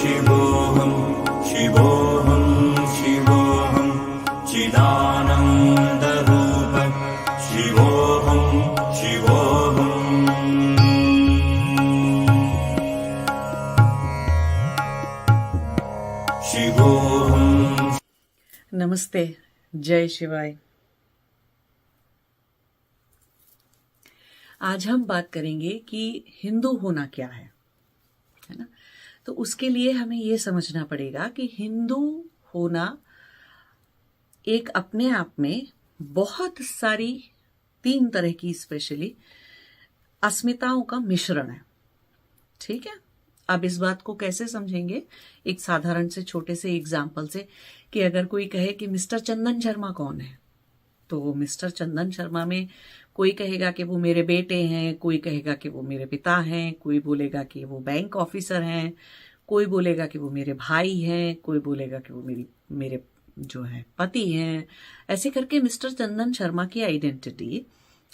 शिवोऽहं शिवोऽहं शिवोऽहं चिदानन्दरूप शिवोऽहं शिवोऽहम् शिवोऽहं। नमस्ते, जय शिवाय। आज हम बात करेंगे कि हिंदू होना क्या है ना। तो उसके लिए हमें ये समझना पड़ेगा कि हिंदू होना एक अपने आप में बहुत सारी 3 तरह की स्पेशली अस्मिताओं का मिश्रण है। ठीक है, अब इस बात को कैसे समझेंगे? एक साधारण से छोटे से एग्जाम्पल से कि अगर कोई कहे कि मिस्टर चंदन शर्मा कौन है, तो मिस्टर चंदन शर्मा में कोई कहेगा कि वो मेरे बेटे हैं, कोई कहेगा कि वो मेरे पिता हैं, कोई बोलेगा कि वो बैंक ऑफिसर हैं, कोई बोलेगा कि वो मेरे भाई हैं, कोई बोलेगा कि वो मेरे जो है पति हैं। ऐसे करके मिस्टर चंदन शर्मा की आइडेंटिटी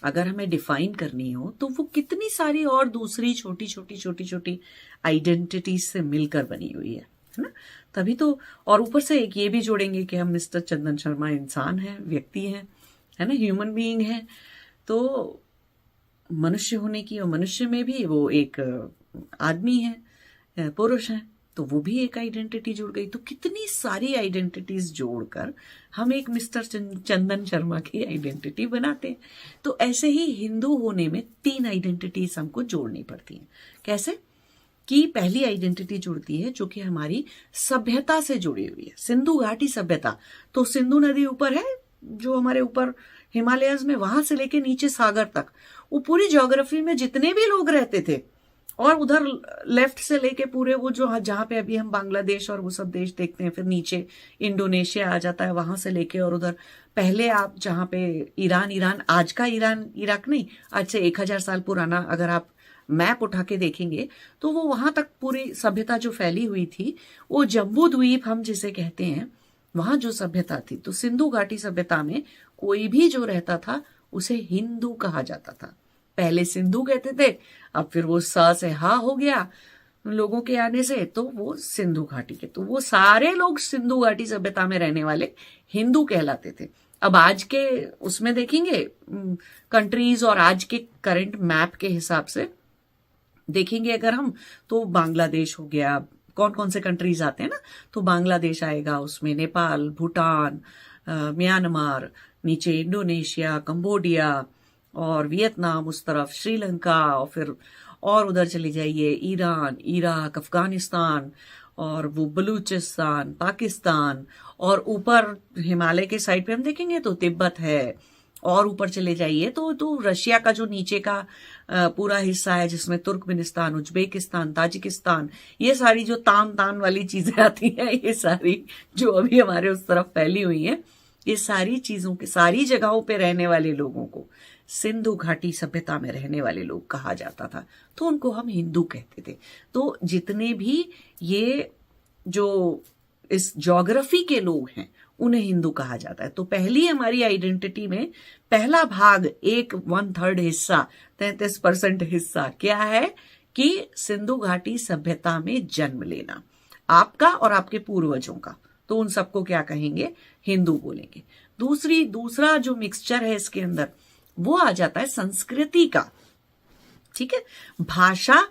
अगर हमें डिफाइन करनी हो तो वो कितनी सारी और दूसरी छोटी छोटी आइडेंटिटीज से मिलकर बनी हुई है ना। तभी तो, और ऊपर से एक ये भी जोड़ेंगे कि हम मिस्टर चंदन शर्मा इंसान हैं, व्यक्ति हैं, है ना, ह्यूमन बीइंग है। तो मनुष्य होने की, और मनुष्य में भी वो एक आदमी है, पुरुष है, तो वो भी एक आइडेंटिटी जुड़ गई। तो कितनी सारी आइडेंटिटीज जोड़कर हम एक मिस्टर चंदन शर्मा की आइडेंटिटी बनाते हैं। तो ऐसे ही हिंदू होने में 3 आइडेंटिटीज हमको जोड़नी पड़ती हैं। कैसे? कि पहली आइडेंटिटी जुड़ती है जो कि हमारी सभ्यता से जुड़ी हुई है, सिंधु घाटी सभ्यता। तो सिंधु नदी ऊपर है, जो हमारे ऊपर हिमालयस में, वहां से लेके नीचे सागर तक, वो पूरी ज्योग्राफी में जितने भी लोग रहते थे, और उधर लेफ्ट से लेके पूरे वो जो जहां पे अभी हम बांग्लादेश और वो सब देश देखते हैं, फिर नीचे इंडोनेशिया आ जाता है, वहां से लेके, और उधर पहले आप जहां पे ईरान, आज का ईरान इराक नहीं, आज से 1000 साल पुराना अगर आप मैप उठा के देखेंगे तो वो वहां तक पूरी सभ्यता जो फैली हुई थी, वो जम्बू द्वीप हम जिसे कहते हैं, वहां जो सभ्यता थी, तो सिंधु घाटी सभ्यता में कोई भी जो रहता था उसे हिंदू कहा जाता था। पहले सिंधु कहते थे, अब फिर वो सा से हा हो गया लोगों के आने से, तो वो सिंधु घाटी के, तो वो सारे लोग सिंधु घाटी सभ्यता में रहने वाले हिंदू कहलाते थे। अब आज के उसमें देखेंगे कंट्रीज, और आज के करंट मैप के हिसाब से देखेंगे अगर हम, तो बांग्लादेश हो गया, कौन कौन से कंट्रीज आते हैं ना, तो बांग्लादेश आएगा, उसमें नेपाल, भूटान, म्यांमार, नीचे इंडोनेशिया, कंबोडिया और वियतनाम, उस तरफ श्रीलंका, और फिर और उधर चले जाइए ईरान, इराक, अफगानिस्तान, और वो बलूचिस्तान, पाकिस्तान, और ऊपर हिमालय के साइड पे हम देखेंगे तो तिब्बत है, और ऊपर चले जाइए तो रशिया का जो नीचे का पूरा हिस्सा है, जिसमें तुर्कमेनिस्तान, उज्बेकिस्तान, ताजिकिस्तान, ये सारी जो तान वाली चीजें आती हैं, ये सारी जो अभी हमारे उस तरफ फैली हुई हैं, ये सारी चीजों के, सारी जगहों पे रहने वाले लोगों को सिंधु घाटी सभ्यता में रहने वाले लोग कहा जाता था। तो उनको हम हिंदू कहते थे। तो जितने भी ये जो इस ज्योग्राफी के लोग हैं, उन्हें हिंदू कहा जाता है। तो पहली हमारी आइडेंटिटी में पहला भाग, 1/3 हिस्सा, 33% हिस्सा क्या है कि सिंधु घाटी सभ्यता में जन्म लेना, आपका और आपके पूर्वजों का। तो उन सबको क्या कहेंगे? हिंदू बोलेंगे। दूसरा जो मिक्सचर है इसके अंदर, वो आ जाता है संस्कृति का। ठीक है, भाषा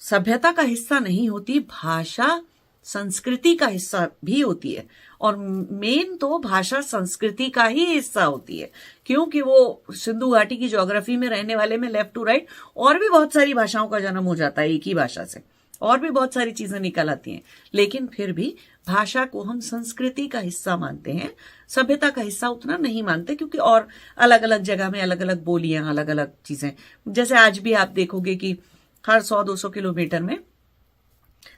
सभ्यता का हिस्सा नहीं होती, भाषा संस्कृति का हिस्सा भी होती है, और मेन तो भाषा संस्कृति का ही हिस्सा होती है, क्योंकि वो सिंधु घाटी की ज्योग्राफी में रहने वाले में लेफ्ट टू राइट और भी बहुत सारी भाषाओं का जन्म हो जाता है एक ही भाषा से, और भी बहुत सारी चीजें निकल आती हैं, लेकिन फिर भी भाषा को हम संस्कृति का हिस्सा मानते हैं, सभ्यता का हिस्सा उतना नहीं मानते, क्योंकि और अलग अलग जगह में अलग अलग बोलियां, अलग अलग चीजें, जैसे आज भी आप देखोगे कि हर 100-200 किलोमीटर में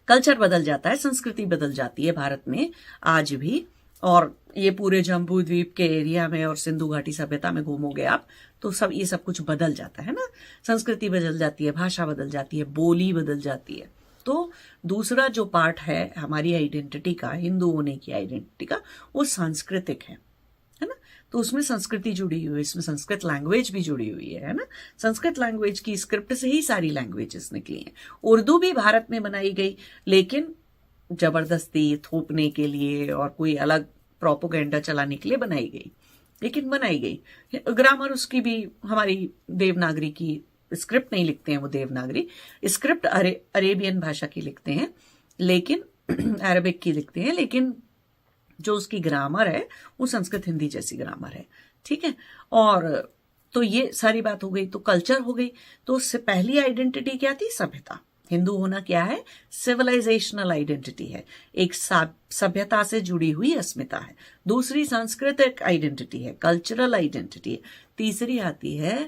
कल्चर बदल जाता है, संस्कृति बदल जाती है भारत में आज भी। और ये पूरे जम्बू द्वीप के एरिया में और सिंधु घाटी सभ्यता में घूमोगे आप तो सब ये सब कुछ बदल जाता है ना, संस्कृति बदल जाती है, भाषा बदल जाती है, बोली बदल जाती है। तो दूसरा जो पार्ट है हमारी आइडेंटिटी का, हिंदू होने की आइडेंटिटी का, वो सांस्कृतिक है। है ना। तो उसमें संस्कृति जुड़ी हुई है, इसमें संस्कृत लैंग्वेज भी जुड़ी हुई है ना। संस्कृत लैंग्वेज की स्क्रिप्ट से ही सारी लैंग्वेजेस निकली हैं। उर्दू भी भारत में बनाई गई, लेकिन जबरदस्ती थोपने के लिए और कोई अलग प्रोपोगेंडा चलाने के लिए बनाई गई, लेकिन बनाई गई। ग्रामर उसकी भी हमारी देवनागरी की स्क्रिप्ट नहीं लिखते हैं, वो देवनागरी स्क्रिप्ट अरेबियन भाषा की लिखते हैं, लेकिन अरबिक की लिखते हैं, लेकिन जो उसकी ग्रामर है वो संस्कृत हिंदी जैसी ग्रामर है, ठीक है। और तो ये सारी बात हो गई, तो कल्चर हो गई। तो उससे पहली आइडेंटिटी क्या थी? सभ्यता। हिंदू होना क्या है? सिविलाइजेशनल आइडेंटिटी है, एक सभ्यता से जुड़ी हुई अस्मिता है। दूसरी सांस्कृतिक आइडेंटिटी है, कल्चरल आइडेंटिटी है। तीसरी आती है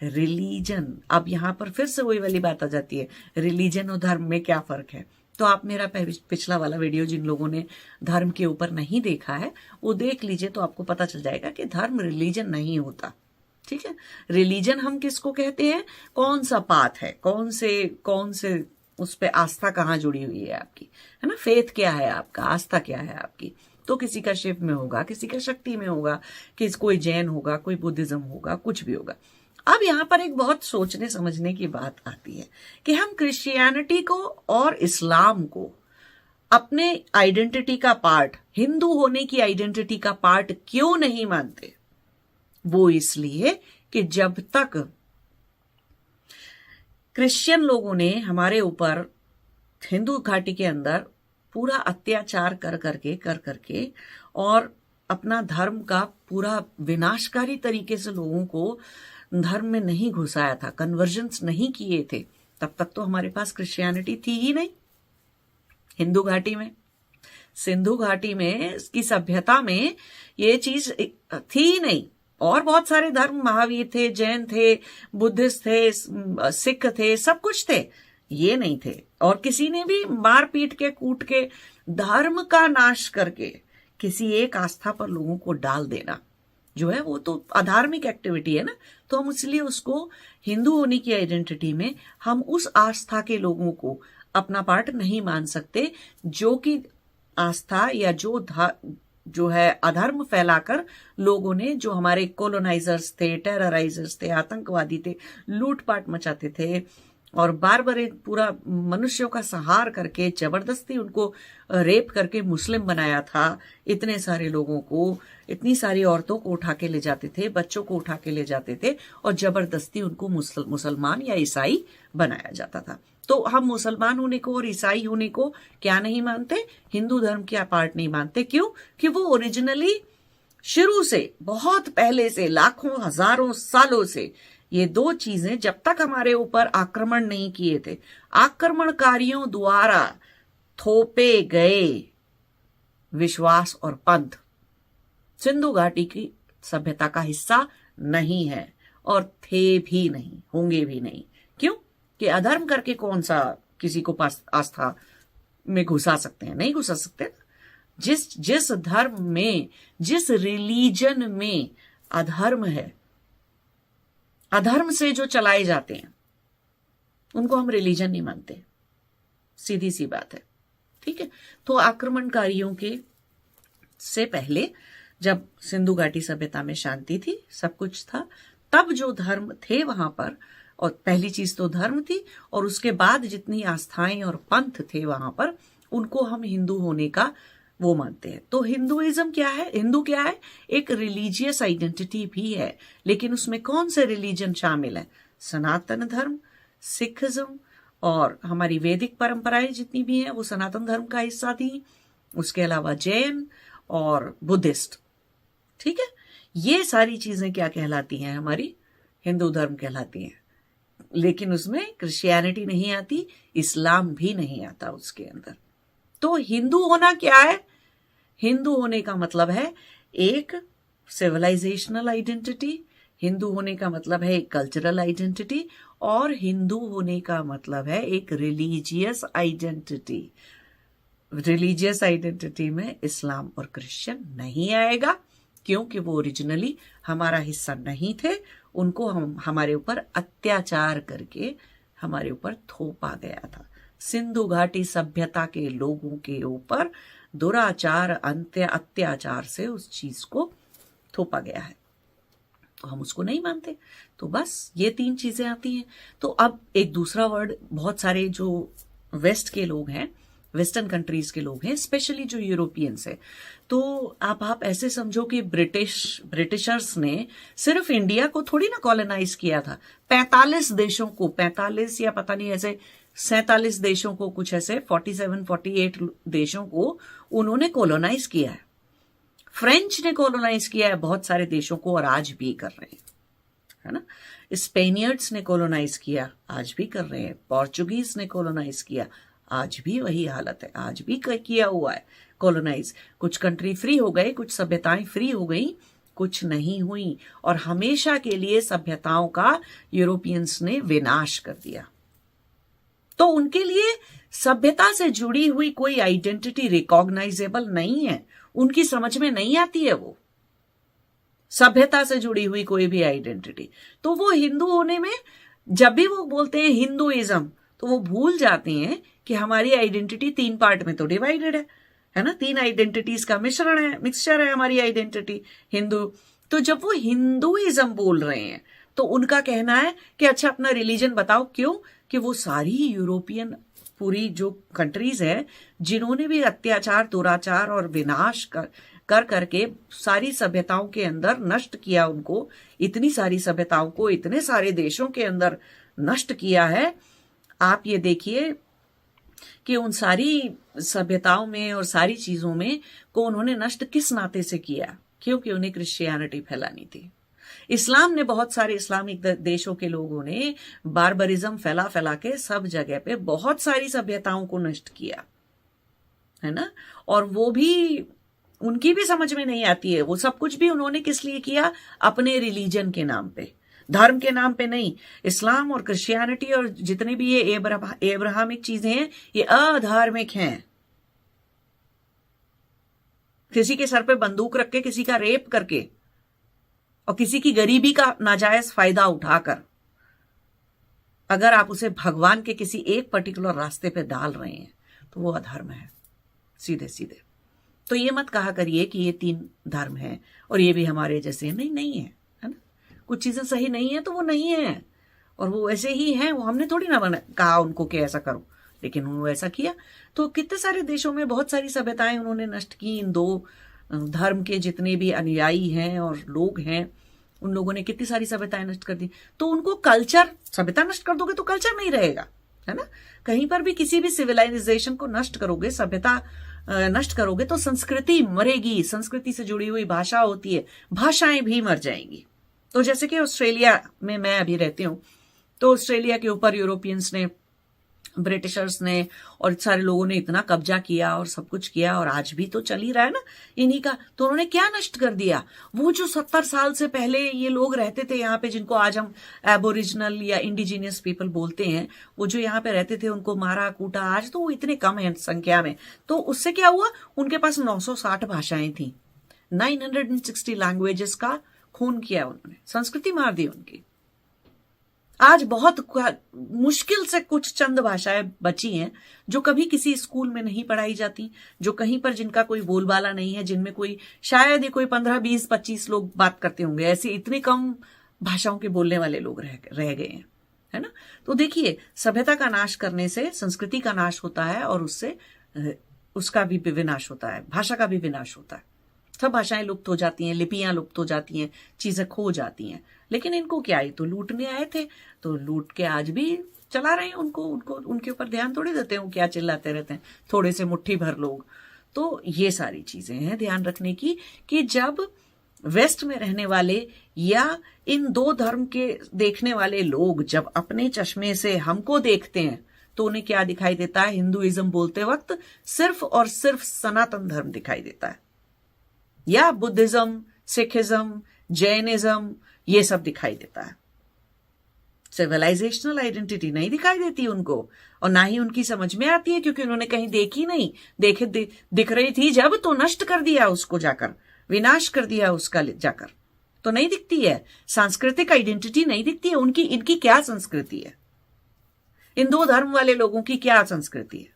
रिलीजन। अब यहां पर फिर से वही वाली बात आ जाती है, रिलीजन और धर्म में क्या फर्क है। तो आप मेरा पिछला वाला वीडियो जिन लोगों ने धर्म के ऊपर नहीं देखा है वो देख लीजिए, तो आपको पता चल जाएगा कि धर्म रिलीजन नहीं होता, ठीक है। रिलीजन हम किसको कहते हैं? कौन सा पाथ है, कौन से उस पे आस्था कहाँ जुड़ी हुई है आपकी, है ना। फेथ क्या है आपका, आस्था क्या है आपकी। तो किसी का शिव में होगा, किसी का शक्ति में होगा, कोई जैन होगा, कोई बुद्धिज्म होगा, कुछ भी होगा। अब यहां पर एक बहुत सोचने समझने की बात आती है कि हम क्रिश्चियनिटी को और इस्लाम को अपने आइडेंटिटी का पार्ट, हिंदू होने की आइडेंटिटी का पार्ट क्यों नहीं मानते? वो इसलिए कि जब तक क्रिश्चियन लोगों ने हमारे ऊपर हिंदू घाटी के अंदर पूरा अत्याचार कर करके और अपना धर्म का पूरा विनाशकारी तरीके से लोगों को धर्म में नहीं घुसाया था, कन्वर्जन्स नहीं किए थे, तब तक तो हमारे पास क्रिश्चियनिटी थी ही नहीं। हिंदू घाटी में, सिंधु घाटी में की सभ्यता में ये चीज थी ही नहीं। और बहुत सारे धर्म, महावीर थे, जैन थे, बुद्धिस्ट थे, सिख थे, सब कुछ थे, ये नहीं थे। और किसी ने भी मार पीट के कूट के धर्म का नाश करके किसी एक आस्था पर लोगों को डाल देना जो है वो तो अधार्मिक एक्टिविटी है ना। तो हम इसलिए उसको हिंदू होने की आइडेंटिटी में हम उस आस्था के लोगों को अपना पार्ट नहीं मान सकते जो कि आस्था या जो है अधर्म फैलाकर लोगों ने, जो हमारे कोलोनाइजर्स थे, टेरराइजर्स थे, आतंकवादी थे, लूटपाट मचाते थे और बार पूरा मनुष्यों का संहार करके जबरदस्ती उनको रेप करके मुस्लिम बनाया था। इतने सारे लोगों को, इतनी सारी औरतों को उठा के ले जाते थे, बच्चों को उठा के ले जाते थे और जबरदस्ती उनको मुसलमान या ईसाई बनाया जाता था। तो हम मुसलमान होने को और ईसाई होने को क्या नहीं मानते? हिंदू धर्म का पार्ट नहीं मानते। क्यों? कि वो ओरिजिनली शुरू से, बहुत पहले से, लाखों हजारों सालों से ये दो चीजें जब तक हमारे ऊपर आक्रमण नहीं किए थे, आक्रमणकारियों द्वारा थोपे गए विश्वास और पंथ सिंधु घाटी की सभ्यता का हिस्सा नहीं है और थे भी नहीं, होंगे भी नहीं। क्यों? कि अधर्म करके कौन सा किसी को पास आस्था में घुसा सकते हैं? नहीं घुसा सकते। जिस धर्म में, जिस रिलीजन में अधर्म है, अधर्म से जो चलाए जाते हैं उनको हम रिलीजन नहीं मानते, सीधी सी बात है, ठीक है। तो आक्रमणकारियों के से पहले जब सिंधु घाटी सभ्यता में शांति थी, सब कुछ था, तब जो धर्म थे वहां पर, और पहली चीज तो धर्म थी, और उसके बाद जितनी आस्थाएं और पंथ थे वहां पर, उनको हम हिंदू होने का वो मानते हैं। तो हिंदुइज्म क्या है? हिंदू क्या है? एक रिलीजियस आइडेंटिटी भी है, लेकिन उसमें कौन से रिलीजन शामिल है? सनातन धर्म, सिखिज्म और हमारी वैदिक परंपराएं जितनी भी हैं वो सनातन धर्म का हिस्सा थी। उसके अलावा जैन और बुद्धिस्ट, ठीक है। ये सारी चीजें क्या कहलाती हैं? हमारी हिंदू धर्म कहलाती हैं। लेकिन उसमें क्रिश्चियनिटी नहीं आती, इस्लाम भी नहीं आता उसके अंदर। तो हिंदू होना क्या है? हिंदू होने का मतलब है एक सिविलाइजेशनल आइडेंटिटी, हिंदू होने का मतलब है एक कल्चरल आइडेंटिटी, और हिंदू होने का मतलब है एक रिलीजियस आइडेंटिटी। रिलीजियस आइडेंटिटी में इस्लाम और क्रिश्चियन नहीं आएगा, क्योंकि वो ओरिजिनली हमारा हिस्सा नहीं थे। उनको हमारे ऊपर अत्याचार करके हमारे ऊपर थोपा गया था। सिंधु घाटी सभ्यता के लोगों के ऊपर दुराचार, अत्याचार से उस चीज को थोपा गया है, तो हम उसको नहीं मानते। तो बस ये 3 चीजें आती हैं। तो अब एक दूसरा वर्ड, बहुत सारे जो वेस्ट के लोग हैं, वेस्टर्न कंट्रीज के लोग हैं, स्पेशली जो यूरोपियंस है, तो आप ऐसे समझो कि ब्रिटिशर्स ने सिर्फ इंडिया को थोड़ी ना कॉलोनाइज किया था, 45 देशों को, 45 या पता नहीं ऐसे 47 देशों को, कुछ ऐसे 47-48 देशों को उन्होंने कॉलोनाइज किया है। फ्रेंच ने कॉलोनाइज किया है बहुत सारे देशों को और आज भी कर रहे हैं, है ना। स्पेनियर्ड्स ने कॉलोनाइज किया, आज भी कर रहे हैं। पोर्चुगीज ने कॉलोनाइज किया, आज भी वही हालत है, आज भी किया हुआ है कॉलोनाइज। कुछ कंट्री फ्री हो गए, कुछ सभ्यताएं फ्री हो गई, कुछ नहीं हुई, और हमेशा के लिए सभ्यताओं का यूरोपियंस ने विनाश कर दिया। तो उनके लिए सभ्यता से जुड़ी हुई कोई आइडेंटिटी रिकॉग्नाइजेबल नहीं है, उनकी समझ में नहीं आती है वो सभ्यता से जुड़ी हुई कोई भी आइडेंटिटी। तो वो हिंदू होने में, जब भी वो बोलते हैं हिंदुइज्म, तो वो भूल जाते हैं कि हमारी आइडेंटिटी 3 पार्ट में तो डिवाइडेड है ना, 3 आइडेंटिटीज का मिश्रण है, मिक्सचर है हमारी आइडेंटिटी हिंदू। तो जब वो हिंदुइज्म बोल रहे हैं तो उनका कहना है कि अच्छा अपना रिलीजन बताओ। क्यों? कि वो सारी यूरोपियन पूरी जो कंट्रीज है जिन्होंने भी अत्याचार, दुराचार और विनाश कर करके सारी सभ्यताओं के अंदर नष्ट किया उनको, इतनी सारी सभ्यताओं को इतने सारे देशों के अंदर नष्ट किया है। आप ये देखिए कि उन सारी सभ्यताओं में और सारी चीजों में को उन्होंने नष्ट किस नाते से किया? क्योंकि उन्हें क्रिश्चियनिटी फैलानी थी। इस्लाम ने, बहुत सारे इस्लामिक देशों के लोगों ने बार्बरिज्म फैला फैला के सब जगह पे बहुत सारी सभ्यताओं को नष्ट किया, है ना। और वो भी उनकी भी समझ में नहीं आती है। वो सब कुछ भी उन्होंने किस लिए किया? अपने रिलीजन के नाम पे, धर्म के नाम पे नहीं। इस्लाम और क्रिश्चियनिटी और जितने भी ये एब्राहमिक चीजें हैं, ये अधार्मिक हैं। किसी के सर पे बंदूक रख के, किसी का रेप करके और किसी की गरीबी का नाजायज फायदा उठाकर अगर आप उसे भगवान के किसी एक पर्टिकुलर रास्ते पे डाल रहे हैं तो वो अधर्म है, सीधे सीधे। तो ये मत कहा करिए कि ये 3 धर्म हैं और ये भी हमारे जैसे। नहीं है, है ना। कुछ चीजें सही नहीं है तो वो नहीं है और वो ऐसे ही हैं। वो हमने थोड़ी ना कहा उनको कि ऐसा करो, लेकिन उन्होंने ऐसा किया। तो कितने सारे देशों में बहुत सारी सभ्यताएं उन्होंने नष्ट की। इन 2 धर्म के जितने भी अनुयायी हैं और लोग हैं, उन लोगों ने कितनी सारी सभ्यताएं नष्ट कर दी। तो उनको कल्चर, सभ्यता नष्ट कर दोगे तो कल्चर नहीं रहेगा, है ना। कहीं पर भी किसी भी सिविलाइजेशन को नष्ट करोगे, सभ्यता नष्ट करोगे तो संस्कृति मरेगी। संस्कृति से जुड़ी हुई भाषा होती है, भाषाएं भी मर जाएंगी। तो जैसे कि ऑस्ट्रेलिया में मैं अभी रहती हूँ, तो ऑस्ट्रेलिया के ऊपर यूरोपियंस ने, ब्रिटिशर्स ने और सारे लोगों ने इतना कब्जा किया और सब कुछ किया, और आज भी तो चल ही रहा है ना इन्हीं का। तो उन्होंने क्या नष्ट कर दिया? वो जो 70 साल से पहले ये लोग रहते थे यहाँ पे, जिनको आज हम एबोरिजिनल या इंडिजीनियस पीपल बोलते हैं, वो जो यहाँ पे रहते थे उनको मारा कूटा। आज तो वो इतने कम है संख्या में। तो उससे क्या हुआ? उनके पास 960 भाषाएं थी, 960 लैंग्वेजेस का खून किया उन्होंने, संस्कृति मार दी उनकी। आज बहुत मुश्किल से कुछ चंद भाषाएं बची हैं जो कभी किसी स्कूल में नहीं पढ़ाई जाती, जो कहीं पर, जिनका कोई बोलबाला नहीं है, जिनमें कोई शायद ही कोई 15, 20, 25 लोग बात करते होंगे। ऐसे इतनी कम भाषाओं के बोलने वाले लोग रह गए हैं, है ना। तो देखिए, सभ्यता का नाश करने से संस्कृति का नाश होता है और उससे उसका भी विनाश होता है, भाषा का भी विनाश होता है। सब भाषाएं लुप्त हो जाती हैं, लिपियां लुप्त हो जाती हैं, चीजें खो जाती हैं। लेकिन इनको क्या है, तो लूटने आए थे, तो लूट के आज भी चला रहे हैं। उनको उनके ऊपर ध्यान थोड़ी देते हैं, वो क्या चिल्लाते रहते हैं, थोड़े से मुट्ठी भर लोग। तो ये सारी चीजें हैं ध्यान रखने की, कि जब वेस्ट में रहने वाले या इन 2 धर्म के देखने वाले लोग जब अपने चश्मे से हमको देखते हैं, तो उन्हें क्या दिखाई देता है? हिंदुइज्म बोलते वक्त सिर्फ और सिर्फ सनातन धर्म दिखाई देता है, या बुद्धिज्म, सिखिज्म, जैनिज्म, ये सब दिखाई देता है। सिविलाइजेशनल आइडेंटिटी नहीं दिखाई देती उनको, और ना ही उनकी समझ में आती है, क्योंकि उन्होंने कहीं देखी नहीं। दिख रही थी जब, तो नष्ट कर दिया उसको जाकर, विनाश कर दिया उसका जाकर, तो नहीं दिखती है। सांस्कृतिक आइडेंटिटी नहीं दिखती है उनकी। इनकी क्या संस्कृति है? इन 2 धर्म वाले लोगों की क्या संस्कृति है?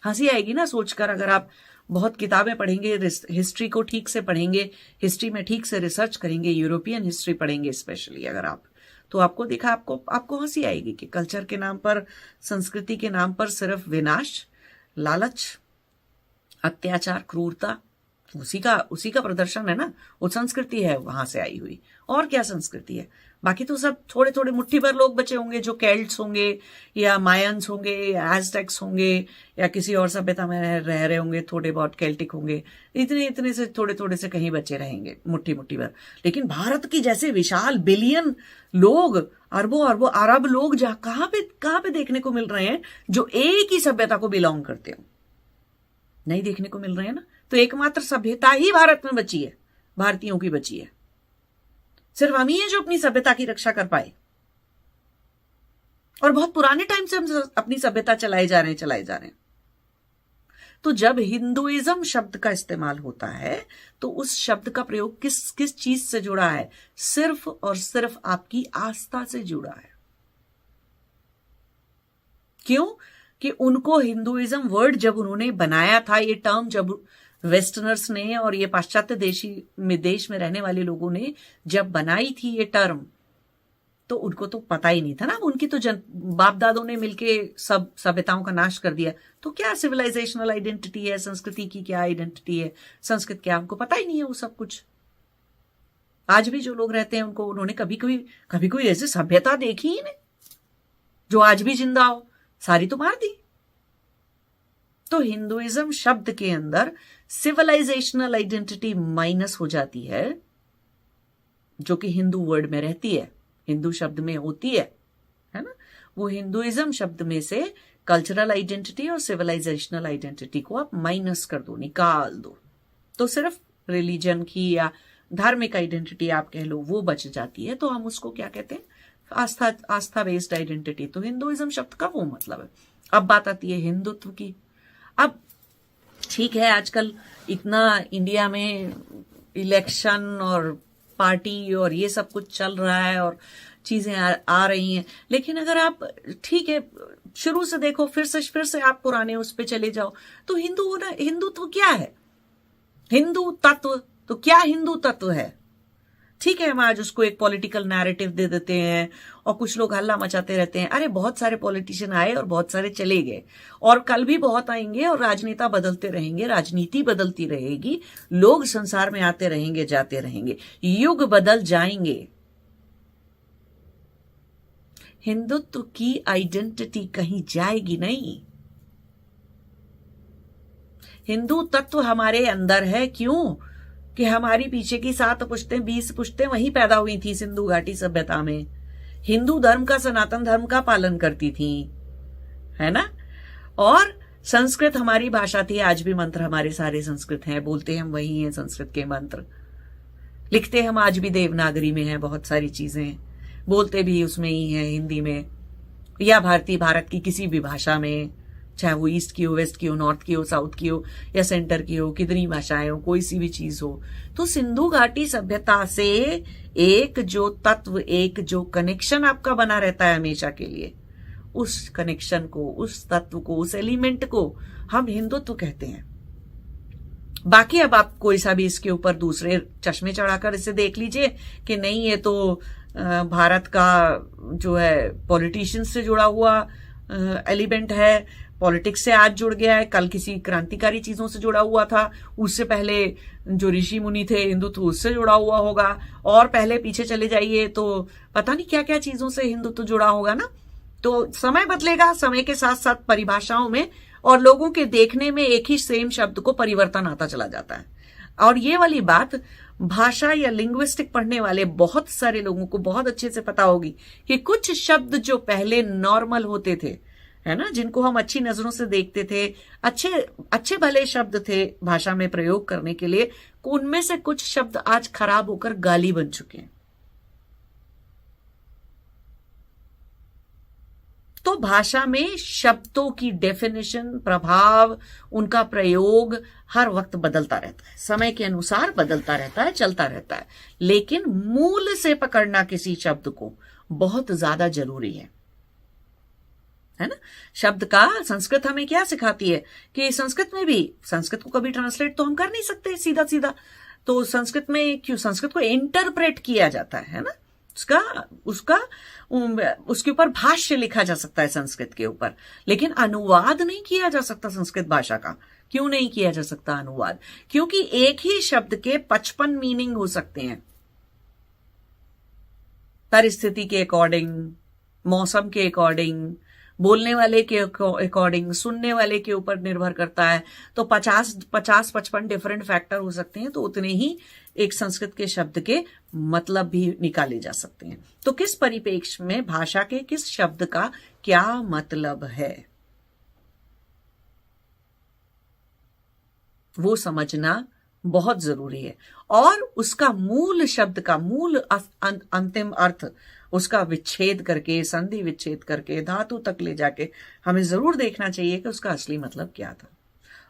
हंसी आएगी ना सोचकर, अगर आप बहुत किताबें पढ़ेंगे, हिस्ट्री को ठीक से पढ़ेंगे, हिस्ट्री में ठीक से रिसर्च करेंगे, यूरोपियन हिस्ट्री पढ़ेंगे स्पेशली अगर आप, तो आपको देखा, आपको हंसी आएगी कि कल्चर के नाम पर, संस्कृति के नाम पर सिर्फ विनाश, लालच, अत्याचार, क्रूरता, उसी का प्रदर्शन है ना। वो संस्कृति है वहां से आई हुई, और क्या संस्कृति है। बाकी तो सब थोड़े थोड़े मुट्ठी भर लोग बचे होंगे जो केल्ट्स होंगे या मायंस होंगे या एज़टेक्स होंगे या किसी और सभ्यता में रह रहे होंगे, थोड़े बहुत केल्टिक होंगे, इतने से थोड़े थोड़े से कहीं बचे रहेंगे, मुट्ठी भर। लेकिन भारत की जैसे विशाल बिलियन लोग, अरबों अरब लोग कहाँ पे देखने को मिल रहे हैं जो एक ही सभ्यता को बिलोंग करते हो? नहीं देखने को मिल रहे हैं ना। तो एकमात्र सभ्यता ही भारत में बची है, भारतीयों की बची है। सिर्फ हम ही हैं जो अपनी सभ्यता की रक्षा कर पाए, और बहुत पुराने टाइम से हम अपनी सभ्यता चलाए जा रहे हैं। तो जब हिंदुइज्म शब्द का इस्तेमाल होता है तो उस शब्द का प्रयोग किस चीज से जुड़ा है? सिर्फ और सिर्फ आपकी आस्था से जुड़ा है। क्यों? कि उनको हिंदुइज्म वर्ड जब उन्होंने बनाया था, ये टर्म जब वेस्टर्नर्स ने और ये पाश्चात्य देश में रहने वाले लोगों ने जब बनाई थी ये टर्म, तो उनको तो पता ही नहीं था ना। उनकी तो बाप दादों ने मिलके सब सभ्यताओं का नाश कर दिया। तो क्या सिविलाइजेशनल आइडेंटिटी है, संस्कृति की क्या आइडेंटिटी है, संस्कृत क्या, हमको पता ही नहीं है वो सब कुछ। आज भी जो लोग रहते हैं उन्होंने कभी कोई ऐसी सभ्यता देखी ही नहीं जो आज भी जिंदा हो, सारी तो मार दी। तो हिंदुइज्म शब्द के अंदर सिविलाइजेशनल आइडेंटिटी माइनस हो जाती है, जो कि हिंदू वर्ड में रहती है, हिंदू शब्द में होती है ना। वो हिंदुइज्म शब्द में से कल्चरल आइडेंटिटी और सिविलाइजेशनल आइडेंटिटी को आप माइनस कर दो, निकाल दो, तो सिर्फ रिलीजन की या धार्मिक आइडेंटिटी आप कह लो वो बच जाती है। तो हम उसको क्या कहते हैं? आस्था बेस्ड आइडेंटिटी। तो हिंदुइज्म शब्द का वो मतलब है। अब बात आती है हिंदुत्व की। अब ठीक है, आजकल इतना इंडिया में इलेक्शन और पार्टी और ये सब कुछ चल रहा है और चीजें आ रही हैं, लेकिन अगर आप ठीक है शुरू से देखो, फिर से आप पुराने उस पे चले जाओ, तो हिंदुत्व क्या है? हिंदू तत्व, तो क्या हिंदू तत्व है? ठीक है, हम आज उसको एक पॉलिटिकल नैरेटिव दे देते हैं और कुछ लोग हल्ला मचाते रहते हैं। अरे बहुत सारे पॉलिटिशियन आए और बहुत सारे चले गए, और कल भी बहुत आएंगे, और राजनेता बदलते रहेंगे, राजनीति बदलती रहेगी, लोग संसार में आते रहेंगे, जाते रहेंगे, युग बदल जाएंगे। हिंदुत्व की आइडेंटिटी कहीं जाएगी नहीं। हिंदू तत्व हमारे अंदर है। क्यों? कि हमारी पीछे की 7 पुश्तें 20 पुश्तें वहीं पैदा हुई थी सिंधु घाटी सभ्यता में, हिंदू धर्म का, सनातन धर्म का पालन करती थी, है ना। और संस्कृत हमारी भाषा थी, आज भी मंत्र हमारे सारे संस्कृत हैं, बोलते हम वही हैं संस्कृत के मंत्र, लिखते हम आज भी देवनागरी में हैं, बहुत सारी चीजें बोलते भी उसमें ही हैं, हिंदी में या भारत की किसी भी भाषा में, चाहे वो ईस्ट की हो, वेस्ट की हो, नॉर्थ की हो, साउथ की हो या सेंटर की हो, कितनी भाषाएं हो, कोई सी भी चीज हो। तो सिंधु घाटी सभ्यता से एक जो तत्व, एक जो कनेक्शन आपका बना रहता है हमेशा के लिए, उस कनेक्शन को, उस तत्व को, उस एलिमेंट को हम हिंदुत्व कहते हैं। बाकी अब आप कोई सा भी इसके ऊपर दूसरे चश्मे चढ़ाकर इसे देख लीजिए कि नहीं ये तो भारत का जो है पॉलिटिशियंस से जुड़ा हुआ एलिमेंट है, पॉलिटिक्स से आज जुड़ गया है, कल किसी क्रांतिकारी चीजों से जुड़ा हुआ था, उससे पहले जो ऋषि मुनि थे हिंदुत्व उससे जुड़ा हुआ होगा, और पहले पीछे चले जाइए तो पता नहीं क्या क्या चीजों से हिंदुत्व जुड़ा होगा ना। तो समय बदलेगा, समय के साथ साथ परिभाषाओं में और लोगों के देखने में एक ही सेम शब्द को परिवर्तन आता चला जाता है। और ये वाली बात भाषा या लिंग्विस्टिक पढ़ने वाले बहुत सारे लोगों को बहुत अच्छे से पता होगी कि कुछ शब्द जो पहले नॉर्मल होते थे, है ना, जिनको हम अच्छी नजरों से देखते थे, अच्छे भले शब्द थे भाषा में प्रयोग करने के लिए, उनमें से कुछ शब्द आज खराब होकर गाली बन चुके हैं। तो भाषा में शब्दों की डेफिनेशन, प्रभाव, उनका प्रयोग हर वक्त बदलता रहता है, समय के अनुसार बदलता रहता है, चलता रहता है, लेकिन मूल से पकड़ना किसी शब्द को बहुत ज्यादा जरूरी है है ना। शब्द का संस्कृत हमें क्या सिखाती है कि संस्कृत में भी, संस्कृत को कभी ट्रांसलेट तो हम कर नहीं सकते सीधा सीधा, तो संस्कृत में क्यों, संस्कृत को इंटरप्रेट किया जाता है ना, उसके ऊपर भाष्य लिखा जा सकता है संस्कृत के ऊपर, लेकिन अनुवाद नहीं किया जा सकता संस्कृत भाषा का। क्यों नहीं किया जा सकता अनुवाद? क्योंकि एक ही शब्द के 55 मीनिंग हो सकते हैं, परिस्थिति के अकॉर्डिंग, मौसम के अकॉर्डिंग, बोलने वाले के अकॉर्डिंग, सुनने वाले के ऊपर निर्भर करता है। तो 50-55 डिफरेंट फैक्टर हो सकते हैं, तो उतने ही एक संस्कृत के शब्द के मतलब भी निकाले जा सकते हैं। तो किस परिप्रेक्ष्य में भाषा के किस शब्द का क्या मतलब है, वो समझना बहुत जरूरी है। और उसका मूल शब्द का मूल अंतिम अर्थ, उसका विच्छेद करके, संधि विच्छेद करके, धातु तक ले जाके हमें जरूर देखना चाहिए कि उसका असली मतलब क्या था।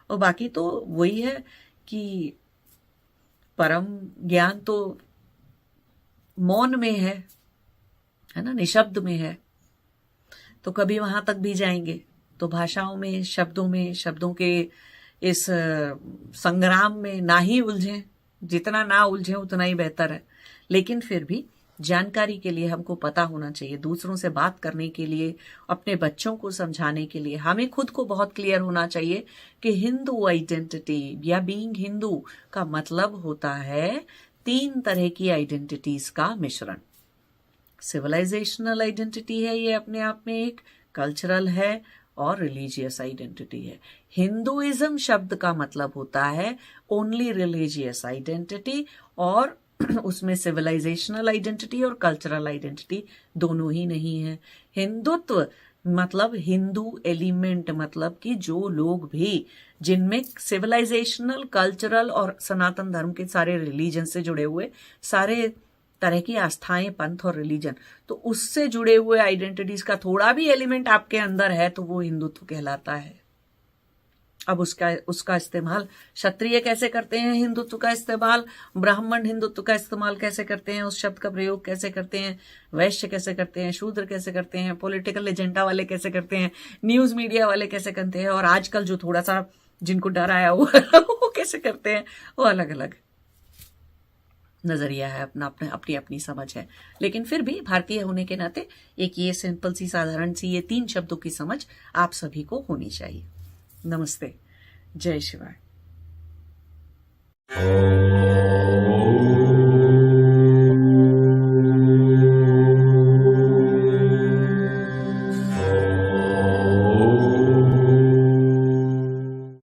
और बाकी तो वही है कि परम ज्ञान तो मौन में है ना, निशब्द में है। तो कभी वहां तक भी जाएंगे तो भाषाओं में, शब्दों में, शब्दों के इस संग्राम में ना ही उलझें, जितना ना उलझें उतना ही बेहतर है। लेकिन फिर भी जानकारी के लिए हमको पता होना चाहिए, दूसरों से बात करने के लिए, अपने बच्चों को समझाने के लिए हमें खुद को बहुत क्लियर होना चाहिए कि हिंदू आइडेंटिटी या बीइंग हिंदू का मतलब होता है 3 तरह की आइडेंटिटीज का मिश्रण। सिविलाइजेशनल आइडेंटिटी है ये अपने आप में एक, कल्चरल है और रिलीजियस आइडेंटिटी है। हिंदुइज्म शब्द का मतलब होता है ओनली रिलीजियस आइडेंटिटी, और उसमें सिविलाइजेशनल आइडेंटिटी और कल्चरल आइडेंटिटी दोनों ही नहीं है। हिंदुत्व मतलब हिंदू एलिमेंट, मतलब कि जो लोग भी जिनमें सिविलाइजेशनल, कल्चरल और सनातन धर्म के सारे रिलीजन से जुड़े हुए, सारे तरह की आस्थाएं, पंथ और रिलीजन, तो उससे जुड़े हुए आइडेंटिटीज का थोड़ा भी एलिमेंट आपके अंदर है तो वो हिंदुत्व कहलाता है। अब उसका इस्तेमाल क्षत्रिय कैसे करते हैं, हिंदुत्व का इस्तेमाल, ब्राह्मण हिंदुत्व का इस्तेमाल कैसे करते हैं, उस शब्द का प्रयोग कैसे करते हैं, वैश्य कैसे करते हैं, शूद्र कैसे करते हैं, पॉलिटिकल एजेंडा वाले कैसे करते हैं, न्यूज मीडिया वाले कैसे करते हैं, और आजकल जो थोड़ा सा जिनको डर आया वो कैसे करते हैं, वो अलग अलग नजरिया है, अपनी अपनी समझ है। लेकिन फिर भी भारतीय होने के नाते एक ये सिंपल सी, साधारण सी, ये 3 शब्दों की समझ आप सभी को होनी चाहिए। नमस्ते, जय शिवाय।